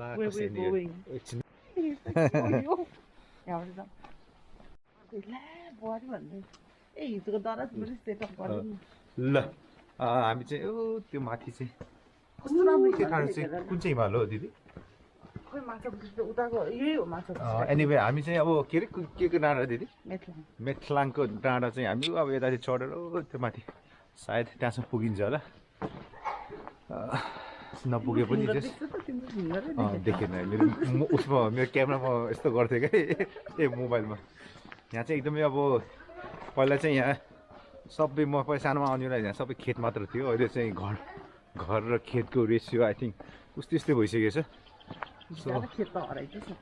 Ala Where we're going. It's ए हिजोको दराज पनि सेटअप गर्नु ल हामी चाहिँ त्यो माथि चाहिँ कस्तो राम्रो के ठाउँ चाहिँ कुन चाहिँ हिमाल हो दिदी खोइ माछा उताको यही हो माछा एनिवे हामी चाहिँ अब के को डाँडा दिदी मेथलाङ मेथलाङको डाँडा चाहिँ हामी अब यतातिर चढेर त्यो माथि सायद त्यहाँसम्म पुगिन्छ होला नपुगे पनि देखेन मेरो उसमा मेरो क्यामेरामा यस्तो गर्थेँ क्या ए मोबाइलमा यहाँ चाहिँ एकदमै अब पहिला चाहिँ यहाँ सबै म पहिला सानोमा आउने बेला यहाँ सबै खेत मात्र थियो अहिले चाहिँ घर र खेतको रेसियो आई थिङ्क उस्तै उस्तै भइसकेको छ सो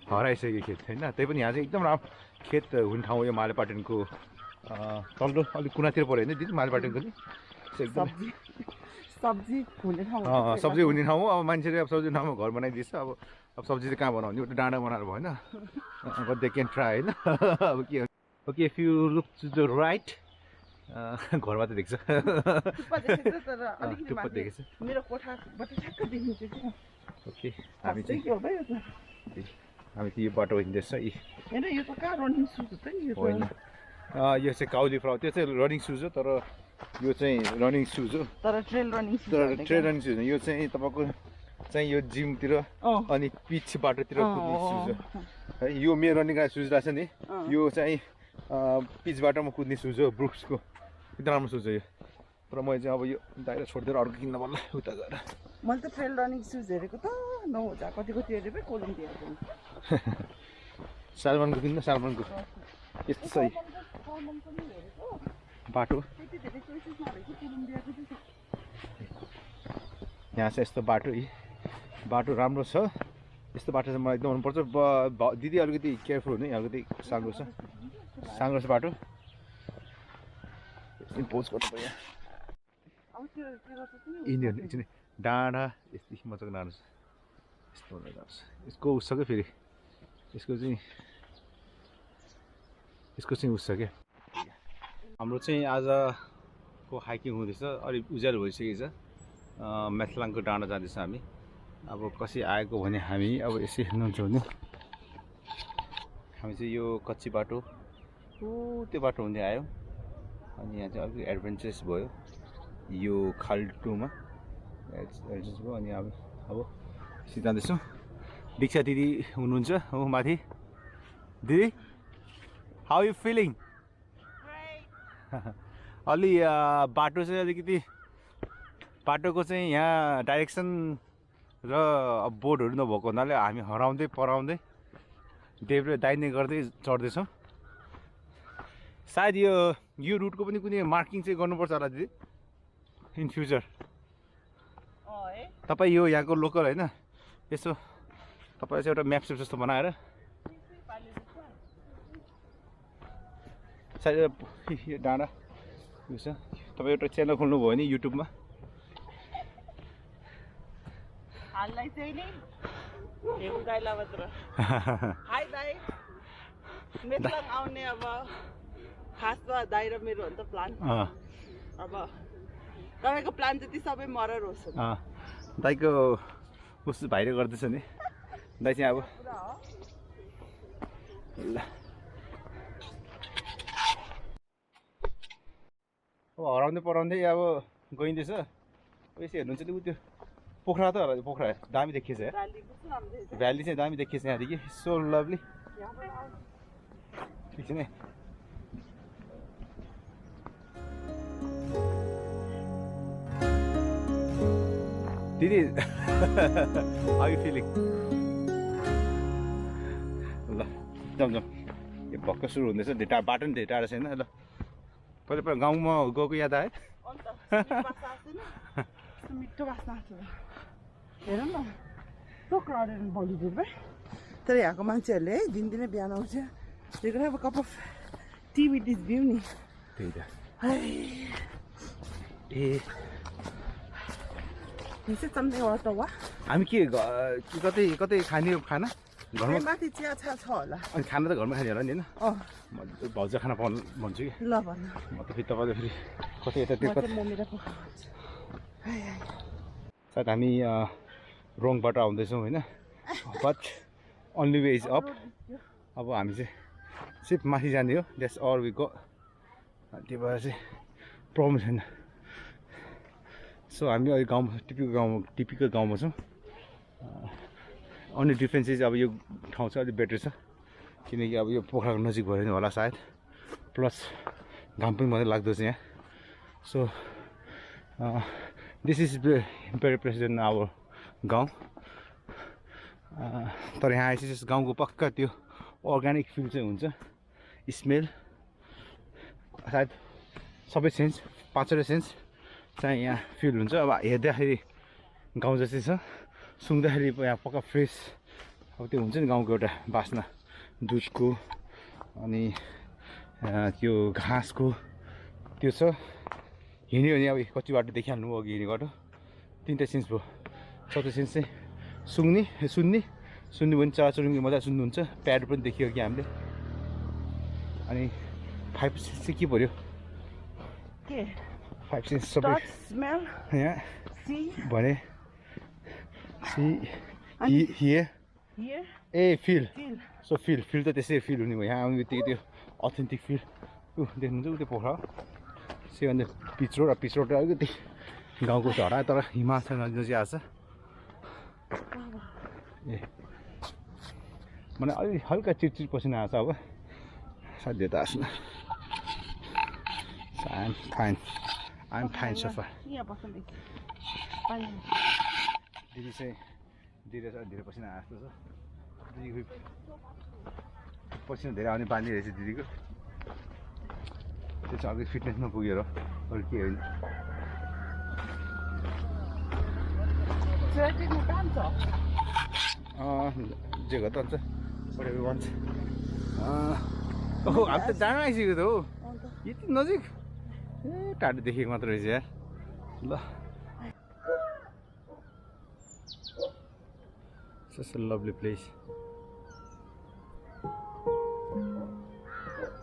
हराइसक्यो खेत होइन त्यही पनि यहाँ चाहिँ एकदम राम्रो खेत हुने ठाउँ यो मालेपाटनको तल्लो अलिक कुनातिर पऱ्यो होइन दिदी मालेपाटनको चाहिँ सब्जी हुने ठाउँ सब्जी हुने ठाउँ अब मान्छेले अब सब्जी ठाउँमा घर बनाइदिएछ अब सब्जी चाहिँ कहाँ बनाउने उता डाँडा बनाएर भएन अब दे क्यान ट्राई होइन अब के okay if you look to the right घरमा त देख्छ टुप्पा देखेछ मेरो कोठाबाट ठ्याक्क देखिन्छ क्या ओके हामी चाहिँ यो बाटो हिँड्दैछ हैन यो त कहाँ रनिङ सुज हो त नि होइन यो चाहिँ काउली फ्लावर त्यो चाहिँ रनिङ सुज हो तर यो चाहिँ रनिङ सुज हो तर ट्रेल रनिङ सुज हो यो चाहिँ तपाईँको चाहिँ यो जिमतिर अनि पिच बाटोतिर कुद्ने सुज हो है यो मेरो रनिङ सुज रहेछ नि यो चाहिँ पिच बाटोमा कुद्ने सुज हो ब्रुक्सको एकदम राम्रो सुज हो यो तर मैले चाहिँ अब यो दाइरा छोडिदिएर अर्को किन्न पर्ला उता गएर मैले त ट्रेल रनिङ सुज हेरेको त 9000 कति हेरेको कोलम्बियाको सालमानको किन्न सालमानको यस्तो छ बाटो यहाँ चाहिँ यस्तो बाटो राम्रो छ यस्तो बाटो चाहिँ मलाई एकदम मनपर्छ दिदी अलिकति केयरफुल हुनु अलिकति साँगो छ बाटो पोज गर्नु पर्यो यिनीहरू डाँडा यस्तो मजाको डाँडा छ यस्तो यसको उस छ क्या फेरि यसको चाहिँ उस छ क्या हाम्रो चाहिँ आजको हाइकिङ हुँदैछ अलिक उज्यालो भइसकेको छ मेथलाङको डाँडा जाँदैछ हामी अब कसै आएको भने हामी अब यसै हेर्नुहुन्छ भने हामी चाहिँ यो कच्ची बाटो त्यो बाटो हुँदै आयो अनि यहाँ चाहिँ अलिकति एडभेन्चरस भयो यो खाल्टोमा एडभेन्चरस भयो अनि अब जाँदैछौँ दीक्षा दिदी हुनुहुन्छ हो माथि दिदी हाउ यु फिलिङ अलि बाटो चाहिँ अलिकति बाटोको चाहिँ यहाँ डाइरेक्सन र बोर्डहरू नभएको हुनाले हामी हराउँदै पराउँदै देब्रे दाहिने गर्दै चढ्दैछौँ सायद यो रुटको पनि कुनै मार्किङ चाहिँ गर्नुपर्छ होला दिदी इन फ्युचर तपाईँ यो यहाँको लोकल होइन यसो तपाईँ चाहिँ एउटा म्याप सेप जस्तो बनाएर सायद यो डाँडा यो छ तपाईँ एउटा च्यानल खोल्नुभयो भने युट्युबमा हाललाई चाहिँ नि हेउ गाइला मात्र हाई दाइ मेथलाङ आउने अब खास त दाइ र मेरो हो नि त प्लान अब तपाईँको प्लान त्यति सबै मरेर होस् दाइको उस भाइले गर्दैछ नि दाइ चाहिँ अब ल अब हराउँदै पराउँदै अब गइँदैछ यसो हेर्नुहुन्छ नि उ त्यो पोखरा त होला पोखरा दामी देखिएछ भ्याली चाहिँ दामी देखिएछ यहाँदेखि सो लभली ठिक छ नि दिदी हाउ यु फिलिङ ल जाउँ यो भक्क सुरु हुँदैछ बाटो नि धेरै टाढा छैन ल पहिला गाउँमा गएको याद आयो मिठो बास्ना हेर न तर यहाँको मान्छेहरूले है दिनदिनै बिहान आउँछ त्यही अब cup of T with this view नि त्यही त ए हामी के कतै खाने खाना घरमा माथि चिया छ होला अनि खाना त घरमा खाने होला नि होइन भाउजू खाना पाउनु भन्छु कि ल भन्नु म त फेरि तपाईँले फेरि कतै यता त्यो सायद हामी रोङबाट आउँदैछौँ होइन but only way is up अब हामी चाहिँ सिर्फ माथि जाने हो द्याट्स अल वी गो त्यही भएर चाहिँ प्रब्लम छैन सो हामी अहिले गाउँमा टिपिकल गाउँमा छौँ अन्य डिफ्रेन्स चाहिँ अब यो ठाउँ चाहिँ अलिक बेटर छ किनकि अब यो पोखराको नजिक भयो नि होला सायद प्लस घाम पनि मात्रै लाग्दो छ यहाँ so this is very present our गाउँ तर यहाँ आएपछि गाउँको पक्का त्यो अर्ग्यानिक फिल चाहिँ हुन्छ स्मेल सायद सबै सेन्स 5-वटा सेन्स चाहिँ यहाँ फिल हुन्छ अब हेर्दाखेरि गाउँ जस्तै छ सुँग्दाखेरि यहाँ पक्का फ्रेस अब त्यो हुन्छ नि गाउँको एउटा बास्ना दुधको अनि त्यो घाँसको त्यो छ हिँड्यो भने अब कति बाटो देखिहाल्नु अघि हिँड्ने बाटो 3टा सेन्स भयो 4थो सेन्स चाहिँ सुन्ने पनि चराचुरुङ्गी मजा सुन्नुहुन्छ प्याड पनि देखियो कि हामीले अनि 5 सेन्स चाहिँ के पर्यो 5 सेन्स सबै यहाँ भने ए फिल सो फिल त त्यसै फिल हुने भयो यहाँ आउने बित्तिकै त्यो अथेन्टिक फिल देख्नुहुन्छ त्यो पोखरा से अन्त पिच रोड अलिकति गाउँको झरा तर हिमालसँग नजिक आएको छ ए मलाई अलि हल्का चिरचिर पसिना आएको छ अब साध्य त आएन आइएम फाइन सफा दिदी चाहिँ धेरै पसिना आएको जस्तो छ दिदीको पसिना धेरै आउने बानी रहेछ दिदीको त्यो चाहिँ अलिक फिटनेसमा पुगेर अरू के होइन जे घर त हुन्छ whatever wants ओहो हामी त जान आइसक्यो त हो यति नजिक ए टाढो देखेको मात्र रहेछ यार ल such a lovely place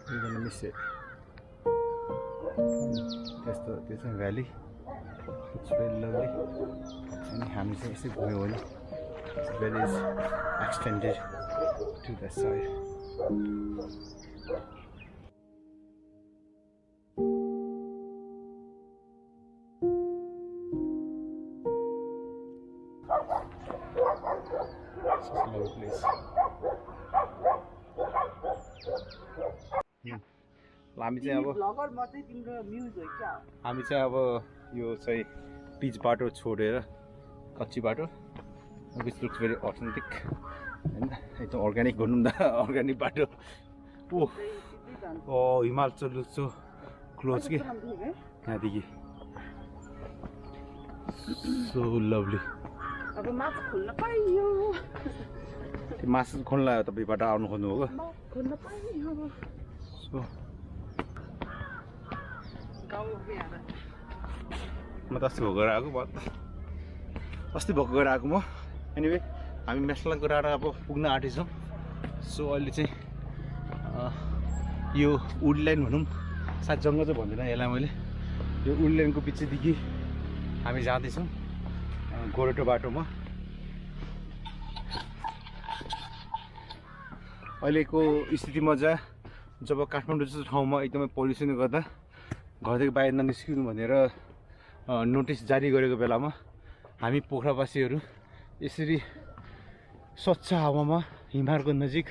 you're gonna miss it there's a valley it's very lovely and हामी चाहिँ यसै घुम्यो भने the valley is extended to the side हामी चाहिँ अब यो चाहिँ पिच बाटो छोडेर कच्ची बाटो विच लुक्स भेरी अथेन्टिक होइन एकदम अर्ग्यानिक भनौँ न अर्ग्यानिक बाटो ओ हिमाचल लुक्स सो क्लोज के यहाँदेखि सो लभली अब माछा खोल्न पाइयो त्यो माछा खोल्न तपाईँबाट आउनु खोज्नु हो खोल्न पाइयो सो म त अस्ति भोगेर आएको म एनिवे हामी मेसलाङको डाँडा अब पुग्न आँटेछौँ सो अहिले चाहिँ यो वुडल्यान्ड भनौँ सायद जङ्गल चाहिँ भन्दिनँ यसलाई मैले यो वुडल्यान्डको पिछेदेखि हामी जाँदैछौँ गोरेटो बाटोमा अहिलेको स्थितिमा जब काठमाडौँ जस्तो ठाउँमा एकदमै पोल्युसनले गर्दा घरदेखि बाहिर ननिस्किनु भनेर नोटिस जारी गरेको बेलामा हामी पोखरावासीहरू यसरी स्वच्छ हावामा हिमालको नजिक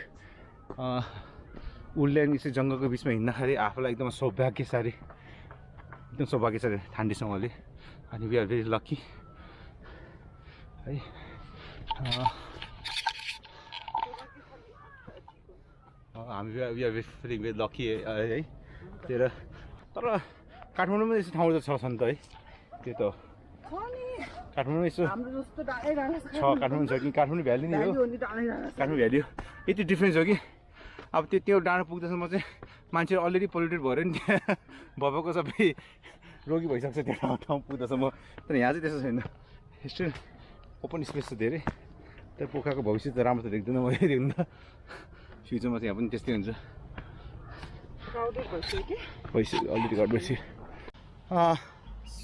वुडल्यान्ड यसरी जङ्गलको बिचमा हिँड्दाखेरि आफूलाई एकदम सौभाग्यशाली ठान्डीसँगले अनि वी आर भेरी लकी है हामी we are feeling very lucky है तर काठमाडौँमा यस्तो ठाउँ त छ नि त है त्यो त काठमाडौँ यसो छ काठमाडौँ छ कि काठमाडौँ भ्याली नै हो काठमाडौँ भ्याली हो यति डिफ्रेन्स हो कि अब त्यो डाँडो पुग्दासम्म चाहिँ मान्छेहरू अलरेडी पोल्युटेड भएर नि त्यहाँ भएको सबै रोगी भइसक्छ त्यो ठाउँ पुग्दासम्म तर यहाँ चाहिँ त्यस्तो छैन स्टिल ओपन स्पेस छ धेरै तर पोखराको भविष्य त राम्रो त देख्दैन म देख्नु त फ्युचरमा चाहिँ यहाँ पनि त्यस्तै हुन्छ भइसक्यो अलरेडी घट भइसक्यो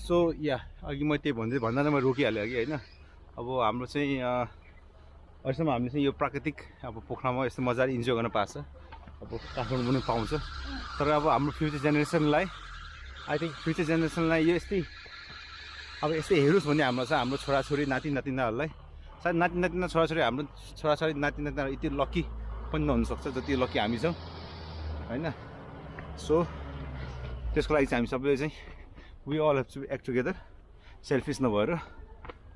सो या अघि म त्यही भन्दा म रोकिहालेँ कि होइन अब हाम्रो चाहिँ अहिलेसम्म हामीले चाहिँ यो प्राकृतिक अब पोखरामा यस्तो मजाले इन्जोय गर्न पाएको छ। अब काठमाडौँ पनि पाउँछ, तर अब हाम्रो फ्युचर जेनेरेसनलाई आई थिङ्क फ्युचर जेनेरेसनलाई यो यस्तै अब यस्तै हेरोस् भन्ने हाम्रो छ। हाम्रो छोराछोरी नाति नातिनाहरूलाई सायद नाति नातिना छोराछोरी हाम्रो छोराछोरी नाति नातिना यति लक्की पनि नहुनसक्छ जति लक्की हामी छौँ होइन। सो त्यसको लागि चाहिँ हामी सबैले चाहिँ we all have to act together, selfish नभएर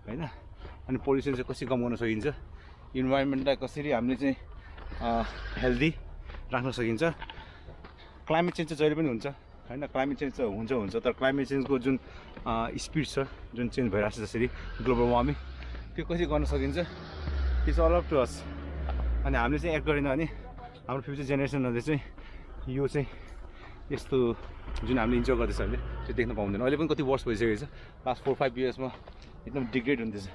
होइन। अनि पोल्युसन चाहिँ कसरी कम गर्न सकिन्छ, इन्भाइरोमेन्टलाई कसरी हामीले चाहिँ हेल्दी राख्न सकिन्छ। क्लाइमेट चेन्ज चाहिँ जहिले पनि हुन्छ होइन, क्लाइमेट चेन्ज चाहिँ हुन्छ, तर क्लाइमेट चेन्जको जुन स्पिड छ, जुन चेन्ज भइरहेको छ जसरी ग्लोबल वार्मिङ, त्यो कसरी गर्न सकिन्छ, it's all up to us. अनि हामीले चाहिँ एक्ट गरेन भने हाम्रो फ्युचर जेनेरेसनहरूले चाहिँ यो चाहिँ यस्तो जुन हामीले इन्जोय गर्दैछ हामीले त्यो देख्न पाउँदैन। अहिले पनि कति वर्ष भइसकेको छ, लास्ट 4-5 इयर्समा एकदम डिग्रेड हुँदैछ।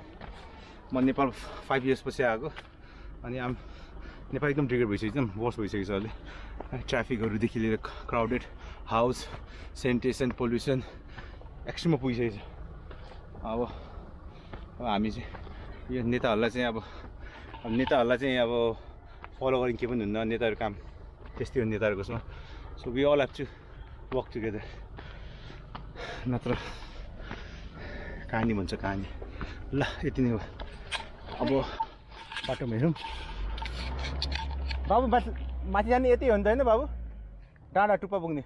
म नेपाल 5 इयर्स पछि आएको, अनि नेपाल एकदम डिग्रेड भइसक्यो, एकदम वर्स भइसकेको छ अहिले। ट्राफिकहरूदेखि लिएर क्राउडेड हाउस, सेनिटेसन, पोल्युसन एक्सट्रिममा पुगिसकेको छ। अब हामी चाहिँ यो नेताहरूलाई चाहिँ अब फलो गरेर के पनि हुन्न, नेताहरू काम त्यस्तै हो नेताहरूको उसमा। So we all have to work together, नत्र कहानी भन्छ कहानी। ल यति नै हो, अब बाटोमा हेरौँ। बाबु माथि जाने यति हो नि त होइन बाबु, डाँडा टुप्पा पुग्ने।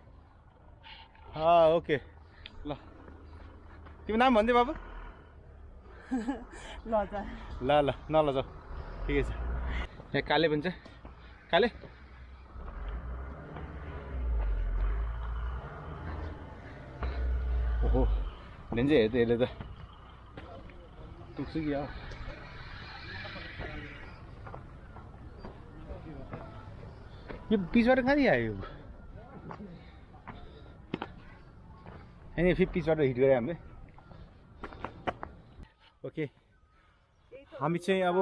ओके ल, तिम्रो नाम भन्दै बाबु? ल नलजाऊ, ठिकै छ। यहाँ काले भन्छ, काले ओहो लेन्छ हेर त यसले त टुक्छु कि यो पिचबाट कहाँदेखि आयो होइन, फेरि पिचबाट हिट गऱ्यो हामीले। ओके हामी चाहिँ अब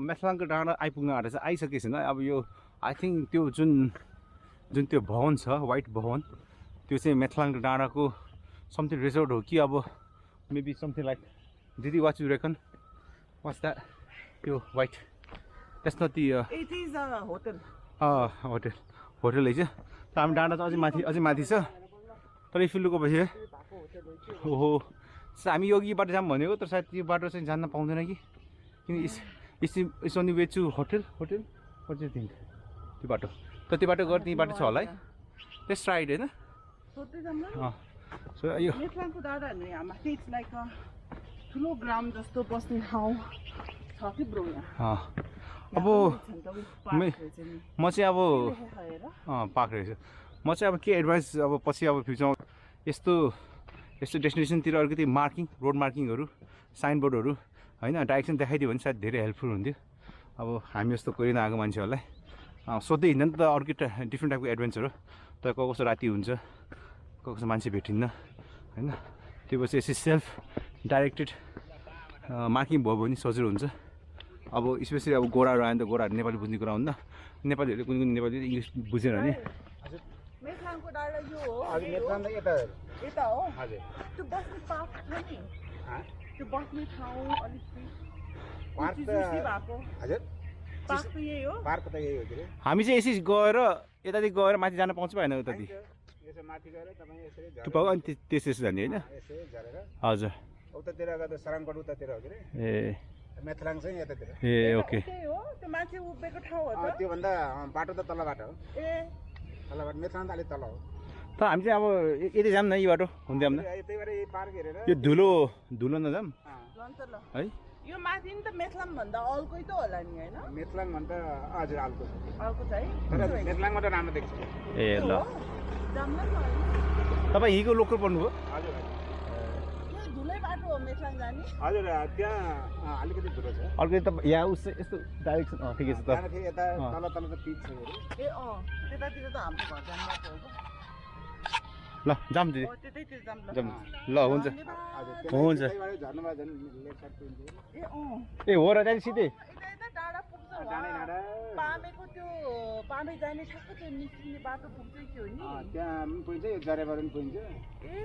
मेथलाङको डाँडा आइपुग्न आँटेको छ, आइसकेको छैन। अब यो आई थिङ्क त्यो जुन त्यो भवन छ, वाइट भवन, त्यो चाहिँ मेथलाङको डाँडाको समथिङ रिजोर्ट हो कि अब मेबी समथिङ लाइक, दिदी what you reckon what's that? त्यो wait that's not the it is a hotel. Hotel है छ। त हामी डाँडा चाहिँ अझै माथि छ, तर इफ लुक ओभर हियर, ओहो हामी यो बाटो जाऊँ भनेको, तर सायद यो बाटो चाहिँ जान्न पाउँदैन कि, किन it's only way to hotel what do think? त्यो बाटो त त्यो बाटो गएर त्यही बाटो छ होला है, त्यस राइट होइन? सो यो मेथलाङको डाँडा माथि इट्स लाइक अ ठुलो ग्राउन्ड जस्तो बस्ने ठाउँ छ कि ब्रो यहाँ। अब म चाहिँ अब पार्क रहेछ, म चाहिँ अब के एडभाइस अब पछि अब फ्युचरमा यस्तो डेस्टिनेसनतिर अलिकति रोड मार्किङहरू, साइनबोर्डहरू होइन डाइरेक्सन देखाइदियो भने सायद धेरै हेल्पफुल हुन्थ्यो। अब हामी जस्तो कोही नआएको मान्छेहरूलाई सोध्दै हिँड्दैन त, अर्कै डिफ्रेन्ट टाइपको एडभेन्चर हो। तर कसो राति हुन्छ, कसो मान्छे भेटिन्न होइन, त्यो पछि यसरी सेल्फ डाइरेक्टेड मार्किङ भयो भने सजिलो हुन्छ। अब स्पेसली अब गोराहरू आयो भने त गोराहरू नेपाली बुझ्ने कुरा हुन्न, नेपालीहरूले कुन नेपाली इङ्ग्लिस बुझेन भने। मेथलाङको डाँडा यो हो, मेथलाङ यता हो हजुर। त्यो बस्ने पार्क छ नि, त्यो बस्ने ठाउँ अलिक पार्क भएको हजुर, पार्क त यही हो, पार्क त यही हो के। हामी चाहिँ यसरी गएर यतादेखि गएर माथि जान पाउँछ भएन उतादेखि? यसो माथि गएर तपाईँ यसरी टुप्पाको अनि त्यसो जाने होइन? यसरी झरेर हजुर, उतातिर गएर सराङकोट उतातिर हो के रे। ए मेथलाङ चाहिँ यतातिर। ए ओके, त्यही हो, त्यो मान्छे उभिएको ठाउँ हो त। त्योभन्दा बाटो त तल बाटो हो। ए तलबाट मेथलाङ त अलिक तल हो। त हामी चाहिँ अब यतै जाऊँ न, यो बाटो हुँदै जाऊँ न, त्यही भएर यो पार्क हेरेर यो धुलो नजाऊँ है? यो माथि नि त मेथलाङ भन्दा अल्कै त होला नि होइन? मेथलाङ भन्दा हजुर अल्को छ है, तर मेथलाङबाट राम्रो देख्छ। ए ल, तपाईँ यहीँको लोकल पर्नुभयो? हजुर धुलै बाटो हो मेथलाङ जाने। हजुर त्यहाँ अलिकति धुलो छ, अलिकति त यहाँ उस यस्तो डाइरेक्सन ठिकै छ त। यता तल त पिच छ ए त्यतातिर त हाम्रो घर जाने बाटो हो। ल जाऊँ दिदी, जाऊँ ल, हुन्छ हुन्छ। ए हो र जाने सिधै डाँडा पुग्छ, पामेको त्यो पामे जाने ठ्याक्क त्यो निस्किने बाटो पुग्छ कि हो नि, त्यहाँ पुगिन्छ, यो जरेबाट पनि पुगिन्छ। ए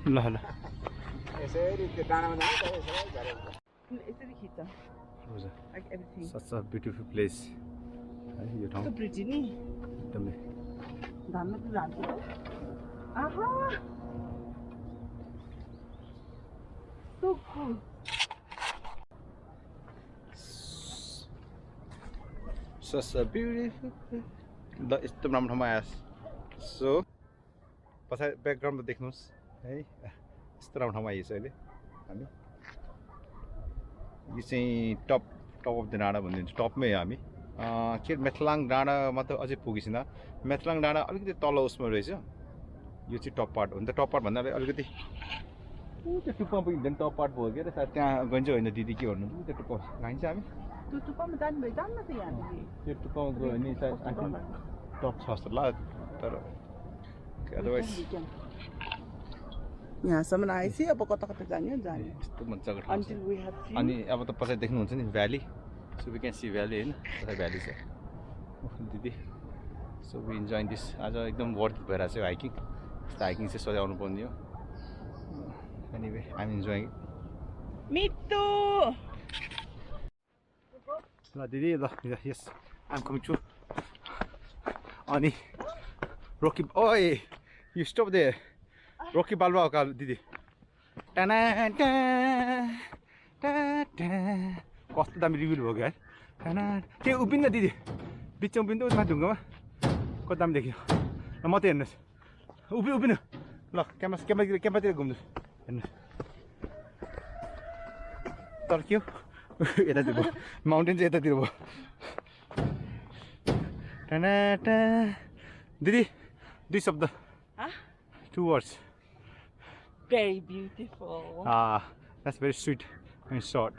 ल ल यसरी त्यो डाँडामा जान्छ, यसरी झरेर यसरी खिच्छ like everything Such a beautiful place. है यो ठाउँ so pretty नि एकदमै धानमा त जान्छ आहा so cool Such a beautiful यस्तो राम्रो ठाउँमा आएछ सो पछाडि ब्याकग्राउन्डमा देख्नुहोस् है यस्तो राम्रो ठाउँमा आइएछ अहिले हामी यो चाहिँ टप अफ द डाँडा भनिदिन्छु टपमै हो हामी के मेथलाङ डाँडामा त अझै पुगेछिन मेथलाङ डाँडा अलिकति तल उसमा रहेछ यो चाहिँ टप पार्ट हो नि त टप पार्ट भन्दा अलिकति त्यो टुप्पा पुगिन्छ टप पार्ट भयो के सायद त्यहाँ गइन्छ होइन दिदी के भन्नु त्यो टुप्पा गाइन्छ हामी त्यो टुप्पामा जानु भयो जान्न त यहाँदेखि त्यो टुप्पामा गयो भने सायद टप छ जस्तो लाग्यो तर अदरवाइज यहाँसम्म आएपछि अब कता कता जाने यस्तो मजाको ठाउँ until we have seen अनि अब त पछाडि देख्नुहुन्छ नि valley so we can see valley होइन पछाडि भ्याली छ दिदी सो वी इन्जोय दिस आज एकदम वर्थ भइरहेको छ हाइकिङ यस्तो हाइकिङ चाहिँ सधैँ आउनु पर्ने हो एनिवे आइ एम इन्जोइङ मिट्टु ल दिदी ल यस आइ एम कमिङ टु अनि रोकी ओए यु स्टप दे रोकी बालुवा का दिदी टाना कस्तो दामी रिभ्यू भयो क्या है टाना त्यो उभिन्न दिदी बिचमा उभिन्छ उसमा ढुङ्गामा कस्तो दामी देखियो ल म त हेर्नुहोस् उभिनु ल क्यामेरातिर घुम्नुहोस् हेर्नुहोस् तर के हो यतातिर भयो माउन्टेन चाहिँ यतातिर भयो टाना दिदी 2 शब्द 2 words very beautiful that's very sweet and short